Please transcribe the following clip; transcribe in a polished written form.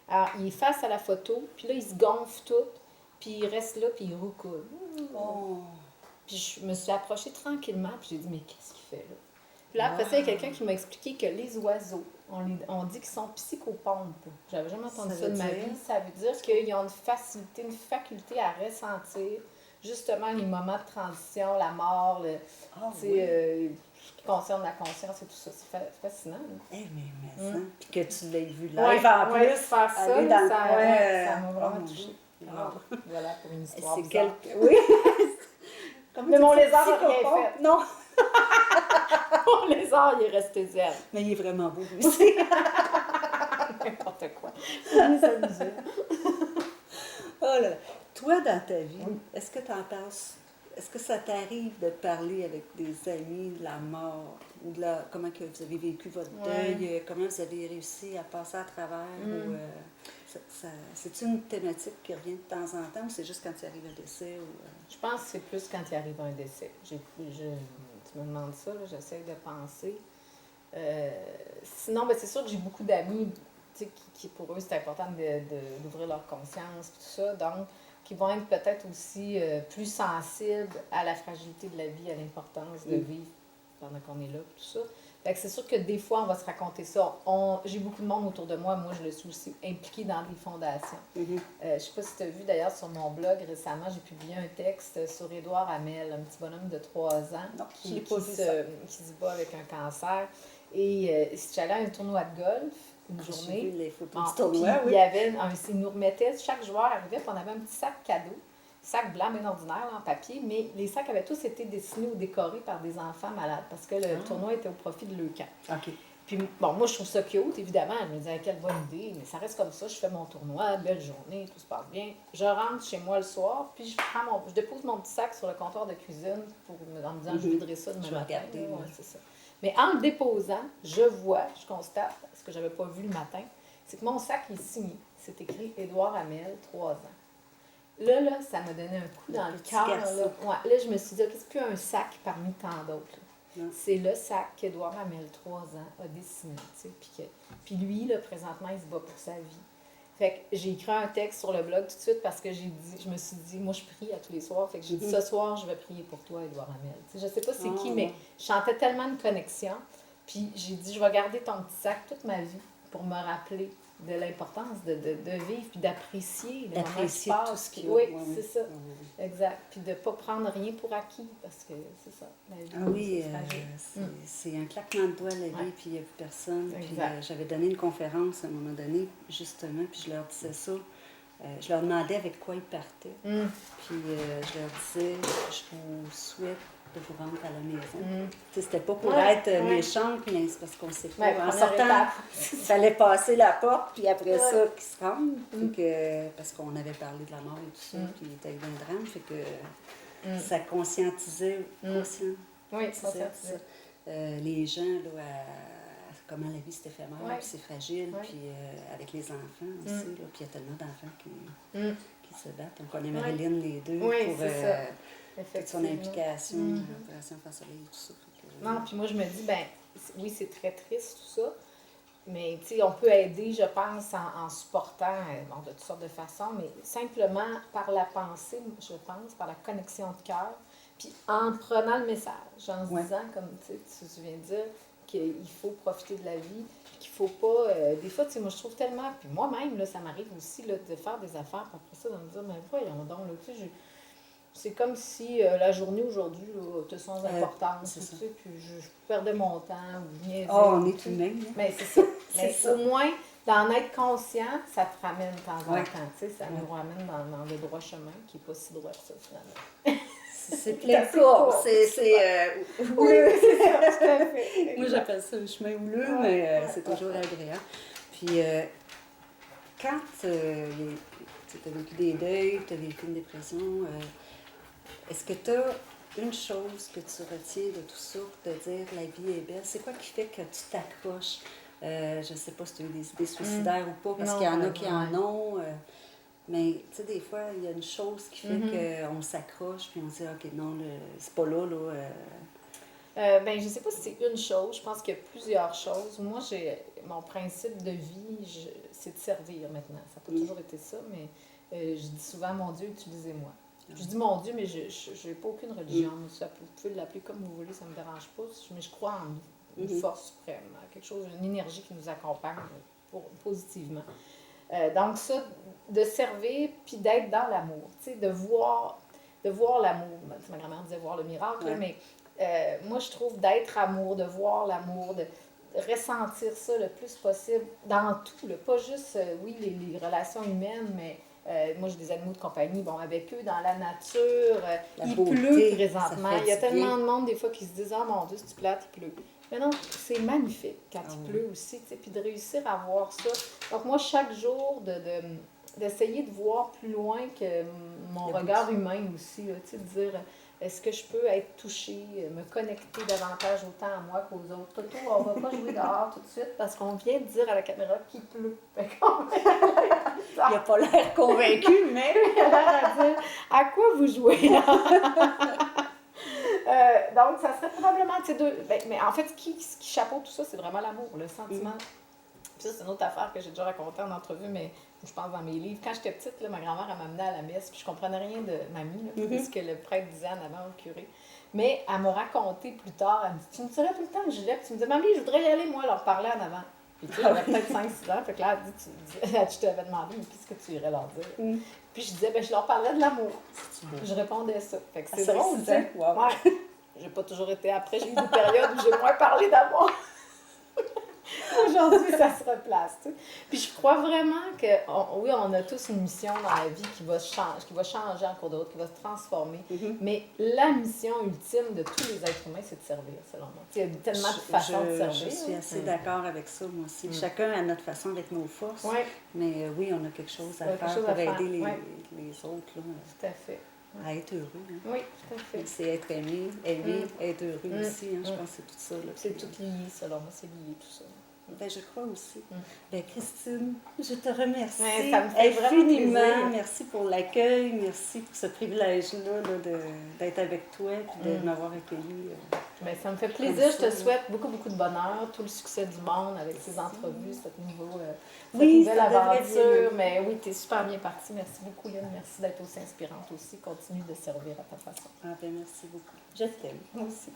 Alors, il est face à la photo, puis là, il se gonfle tout, puis il reste là, puis il roucoule. Oh. Puis je me suis approchée tranquillement, puis j'ai dit, mais qu'est-ce qu'il fait là? Puis là, après ça, il y a quelqu'un qui m'a expliqué que les oiseaux, on dit qu'ils sont psychopompes. J'avais jamais entendu ça de ma vie. Ça veut dire qu'ils ont une faculté à ressentir justement les moments de transition, la mort, ce qui concerne la conscience et tout ça. C'est fascinant. Eh, mais ça. Puis que tu l'aies vu live Ouais, en plus. faire ça, aller dans le ça coin, m'a vraiment touchée. Wow. Voilà pour une histoire C'est bizarre. Oui. Mais mon lézard n'a rien psychopompe? fait. Non. Mon lézard, il est resté zen. Mais il est vraiment beau aussi. N'importe quoi. Il s'amusait. Oh là. Toi, dans ta vie, est-ce que tu en parles? Est-ce que ça t'arrive de parler avec des amis de la mort ou de comment que vous avez vécu votre deuil, comment vous avez réussi à passer à travers? Ou, c'est-tu une thématique qui revient de temps en temps ou c'est juste quand tu arrives à décès? Je pense que c'est plus quand il arrive un décès. Tu me demandes ça, là, j'essaie de penser. Sinon, c'est sûr que j'ai beaucoup d'amis qui, pour eux, c'est important d'ouvrir leur conscience, tout ça. Donc, qui vont être peut-être aussi plus sensibles à la fragilité de la vie, à l'importance de vivre pendant qu'on est là, tout ça. Fait que c'est sûr que des fois, on va se raconter ça. J'ai beaucoup de monde autour de moi. Moi, je le suis aussi impliquée dans des fondations. Je ne sais pas si tu as vu, d'ailleurs, sur mon blog récemment, j'ai publié un texte sur Édouard Hamel, un petit bonhomme de 3 ans qui se bat avec un cancer. Et j'allais à un tournoi de golf une journée. J'ai vu les photos du tournoi, Il nous remettait, chaque joueur arrivait, puis on avait un petit sac cadeau. Sac blanc, bien ordinaire, en papier, mais les sacs avaient tous été dessinés ou décorés par des enfants malades parce que le tournoi était au profit de Leucan. OK. Puis, bon, moi, je trouve ça cute, évidemment. Je me disais, quelle bonne idée, mais ça reste comme ça. Je fais mon tournoi, belle journée, tout se passe bien. Je rentre chez moi le soir, puis je dépose mon petit sac sur le comptoir de cuisine en me disant, je voudrais ça demain matin. C'est ça. Mais en le déposant, je constate, ce que je n'avais pas vu le matin, c'est que mon sac est signé. C'est écrit Édouard Hamel, 3 ans. Là, ça m'a donné un coup dans le cœur. Là, je me suis dit, c'est plus un sac parmi tant d'autres. C'est le sac qu'Édouard Hamel, 3 ans, a dessiné. Puis lui, là, présentement, il se bat pour sa vie. Fait que j'ai écrit un texte sur le blog tout de suite parce que je me suis dit, moi, je prie à tous les soirs. Fait que j'ai dit, ce soir, je vais prier pour toi, Édouard Hamel. Je sais pas c'est qui, mais je sentais tellement de connexion. Puis j'ai dit, je vais garder ton petit sac toute ma vie pour me rappeler de l'importance de vivre puis d'apprécier les moments qui se passent. C'est ça. Exact. Puis de ne pas prendre rien pour acquis parce que c'est ça. La vie, c'est un claquement de doigts la vie, puis il n'y a plus personne. Puis j'avais donné une conférence à un moment donné, justement, puis je leur disais ça. Je leur demandais avec quoi ils partaient. Puis je leur disais, je vous souhaite de vous rendre à la maison. C'était pas pour être méchante, mais c'est parce qu'on ne sait pas. En sortant, il fallait passer la porte, puis après ça, qu'ils se rendent. Parce qu'on avait parlé de la mort et tout ça, puis il était un drame. Fait que ça conscientisait. Les gens, là, comment la vie c'est éphémère, puis c'est fragile, puis avec les enfants aussi, là, puis il y a tellement d'enfants qui se battent. Donc on est Marilyn les deux pour toute son implication, l'opération Face Soleil et tout ça. Non, puis moi je me dis, oui, c'est très triste tout ça, mais tu sais, on peut aider, je pense, en supportant de toutes sortes de façons, mais simplement par la pensée, je pense, par la connexion de cœur, puis en prenant le message, en se disant, comme tu viens de dire, qu'il faut profiter de la vie, puis qu'il faut pas... des fois, tu sais, moi, je trouve tellement... Puis moi-même, là, ça m'arrive aussi là, de faire des affaires, puis après ça, de me dire, mais voyons donc, là, tu sais, c'est comme si la journée aujourd'hui était sans importance, tu sais, puis je perdais mon temps, ou je niaisais. On est humain. Mais c'est ça. Mais au moins, d'en être conscient, ça te ramène de temps en temps, tu sais, ça nous ramène dans le droit chemin, qui n'est pas si droit que ça, finalement. C'est plein de cours, c'est houleux. Oui, c'est ça, tout à fait. Moi, j'appelle ça le chemin houleux, mais c'est toujours agréable. Puis, quand tu as vécu des deuils, tu as vécu une dépression, est-ce que tu as une chose que tu retiens de tout ça, de dire la vie est belle? C'est quoi qui fait que tu t'accroches? Je ne sais pas si tu as eu des idées suicidaires ou pas, parce qu'il y en a qui en ont. Mais, tu sais, des fois, il y a une chose qui fait qu'on s'accroche, puis on se dit, OK, non, c'est pas là, là. Je ne sais pas si c'est une chose. Je pense qu'il y a plusieurs choses. Moi, mon principe de vie, c'est de servir maintenant. Ça n'a pas toujours été ça, mais je dis souvent, mon Dieu, utilisez-moi. Je dis mon Dieu, mais je n'ai pas aucune religion. Vous pouvez l'appeler comme vous voulez, ça ne me dérange pas. Mais je crois en une force suprême, quelque chose, une énergie qui nous accompagne positivement. Donc ça, de servir, puis d'être dans l'amour, tu sais, de voir l'amour. Ma grand-mère disait voir le miracle, mais moi, je trouve d'être amour, de voir l'amour, de ressentir ça le plus possible dans tout, là, pas juste, oui, les relations humaines, mais moi, j'ai des animaux de compagnie, bon, avec eux, dans la nature, il pleut présentement. Il y a tellement de monde, des fois, qui se disent « Ah, mon Dieu, c'est plate, il pleut. » Mais non, c'est magnifique quand il pleut aussi, tu sais, puis de réussir à voir ça. Donc, moi, chaque jour, d'essayer de voir plus loin que mon regard humain aussi, là, tu sais, de dire est-ce que je peux être touchée, me connecter davantage autant à moi qu'aux autres. Toto, on va pas jouer dehors tout de suite parce qu'on vient de dire à la caméra qu'il pleut. Il n'a pas l'air convaincu, mais il a l'air à dire à quoi vous jouez. Donc, ça serait probablement ces deux. Mais en fait, ce qui chapeaute tout ça, c'est vraiment l'amour, le sentiment. Puis ça, c'est une autre affaire que j'ai déjà racontée en entrevue, mais je pense dans mes livres. Quand j'étais petite, là, ma grand-mère, elle m'amenait à la messe, puis je comprenais rien de mamie, là, ce que le prêtre disait en avant au curé. Mais elle m'a raconté plus tard, elle me dit « Tu me tirais tout le temps le gilet, puis tu me disais « Mamie, je voudrais y aller, moi, leur parler en avant. » Puis tu sais, j'avais peut-être 5-6 ans, fait que là, elle dit, je t'avais demandé « Mais qu'est-ce que tu irais leur dire? » Puis je disais « Je leur parlerais de l'amour. » Je répondais ça. Fait que c'est drôle, tu sais. Ouais. J'ai pas toujours été après, j'ai eu des périodes où j'ai moins parlé d'amour. Aujourd'hui, ça se replace. Tu sais. Puis je crois vraiment que, oui, on a tous une mission dans la vie qui va changer en cours de route, qui va se transformer. Mais la mission ultime de tous les êtres humains, c'est de servir, selon moi. Il y a tellement de façons de servir. Je suis assez d'accord avec ça, moi aussi. Chacun a notre façon avec nos forces. Mais oui, on a quelque chose à faire pour aider les autres. Là, tout à fait. À être heureux. Hein. Oui, tout à fait. C'est être aimé, être heureux aussi. Hein, je pense que c'est tout ça. Là, c'est tout lié, selon moi, c'est lié tout ça. Ben, je crois aussi. Ben, Christine, je te remercie ça me fait infiniment. plaisir. Merci pour l'accueil, merci pour ce privilège-là d'être avec toi et de m'avoir accueilli. Ben, ça me fait plaisir. Je te souhaite beaucoup, beaucoup de bonheur, tout le succès du monde avec ces entrevues, cette nouvelle aventure. Mais oui, tu es super bien partie. Merci beaucoup, Lynn. Merci d'être aussi inspirante aussi. Continue de servir à ta façon. Ah, ben, merci beaucoup. Je t'aime. Moi aussi.